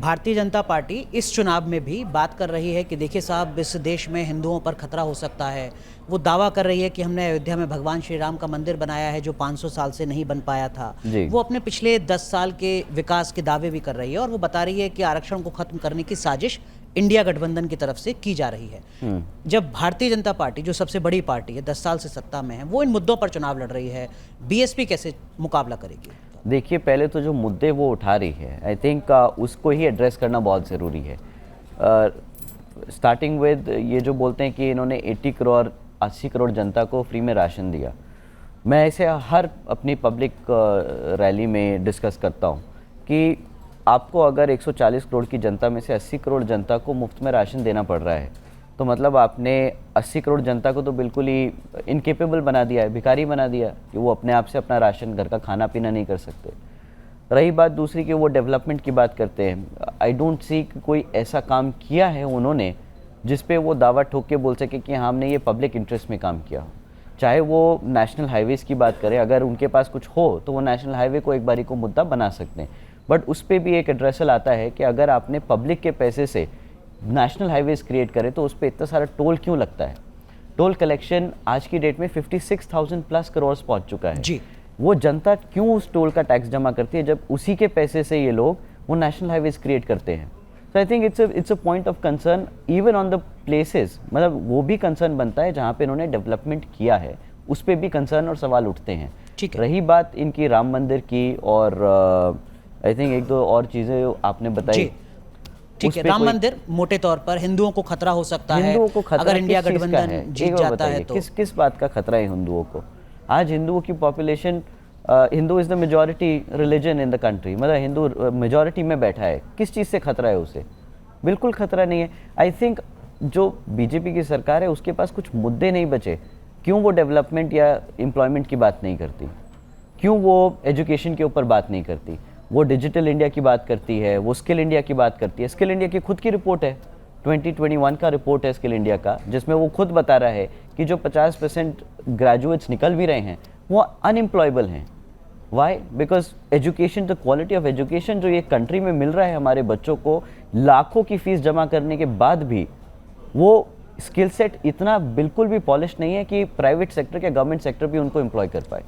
Bharatiya Janata party इस चुनाव में भी बात कर रही है कि देखिए साहब, इस देश में हिंदुओं पर खतरा हो सकता है। वो दावा कर रही है कि हमने अयोध्या में भगवान श्री राम का मंदिर बनाया है जो 500 साल से नहीं बन पाया था। जी। वो अपने पिछले 10 साल के विकास के दावे भी कर रही है और वो बता रही है कि आरक्षण को खत्म करने की साजिश इंडिया गठबंधन की तरफ से की जा रही है। जब भारतीय जनता पार्टी, जो सबसे बड़ी पार्टी है, 10 साल से सत्ता में है, वो इन मुद्दों पर चुनाव लड़ रही है, बीएसपी कैसे मुकाबला करेगी? देखिए, पहले तो जो मुद्दे वो उठा रही है, आई थिंक उसको ही एड्रेस करना बहुत ज़रूरी है। स्टार्टिंग विद ये जो बोलते हैं कि इन्होंने 80 करोड़ जनता को फ्री में राशन दिया। मैं इसे हर अपनी पब्लिक रैली में डिस्कस करता हूँ कि आपको अगर 140 करोड़ की जनता में से 80 करोड़ जनता को मुफ्त में राशन देना पड़ रहा है, तो मतलब आपने 80 करोड़ जनता को तो बिल्कुल ही इनकेपेबल बना दिया है, भिखारी बना दिया कि वो अपने आप से अपना राशन, घर का खाना पीना नहीं कर सकते। रही बात दूसरी कि वो डेवलपमेंट की बात करते हैं, आई डोंट सी कि कोई ऐसा काम किया है उन्होंने जिस पे वो दावा ठोक के बोल सके कि हमने ये पब्लिक इंटरेस्ट में काम किया हो। चाहे वो नेशनल हाईवेज़ की बात करें, अगर उनके पास कुछ हो तो वो नेशनल हाईवे को एक बारी को मुद्दा बना सकते हैं, बट उस पर भी एक एड्रेसल आता है कि अगर आपने पब्लिक के पैसे से नेशनल हाईवेज क्रिएट करे तो उस पर इतना सारा टोल क्यों लगता है? टोल कलेक्शन आज की डेट में 56,000 प्लस करोड़ पहुंच चुका है जी। वो जनता क्यों उस टोल का टैक्स जमा करती है जब उसी के पैसे से ये लोग वो नेशनल हाईवेज क्रिएट करते हैं? तो I think it's a point of concern even on the places, मतलब वो भी कंसर्न बनता है जहाँ पे इन्होंने डेवलपमेंट किया है, उस पर भी कंसर्न और सवाल उठते हैं। ठीक है। रही बात इनकी राम मंदिर की और आई थिंक एक दो और चीज़ें आपने बताई। ठीक है, राम मंदिर मोटे तौर पर हिंदुओं को खतरा हो सकता है, हिंदुओं को खतरा अगर इंडिया गठबंधन जीत जाता है तो किस बात का खतरा है हिंदुओं को? आज हिंदुओं की population, Hindu is the majority religion in the country, मतलब हिंदू मेजॉरिटी में बैठा है, किस चीज़ से खतरा है उसे? बिल्कुल खतरा नहीं है। आई थिंक जो बीजेपी की सरकार है उसके पास कुछ मुद्दे नहीं बचे। क्यों वो डेवलपमेंट या एम्प्लॉयमेंट की बात नहीं करती? क्यों वो एजुकेशन के ऊपर बात नहीं करती? वो डिजिटल इंडिया की बात करती है, वो स्किल इंडिया की बात करती है। स्किल इंडिया की खुद की रिपोर्ट है, 2021 का रिपोर्ट है स्किल इंडिया का, जिसमें वो खुद बता रहा है कि जो 50% ग्रेजुएट्स निकल भी रहे हैं वो अनएम्प्लॉयबल हैं। Why? Because education, the quality of education जो ये कंट्री में मिल रहा है हमारे बच्चों को, लाखों की फीस जमा करने के बाद भी वो स्किल सेट इतना बिल्कुल भी पॉलिश नहीं है कि प्राइवेट सेक्टर या गवर्नमेंट सेक्टर भी उनको एम्प्लॉय कर पाए।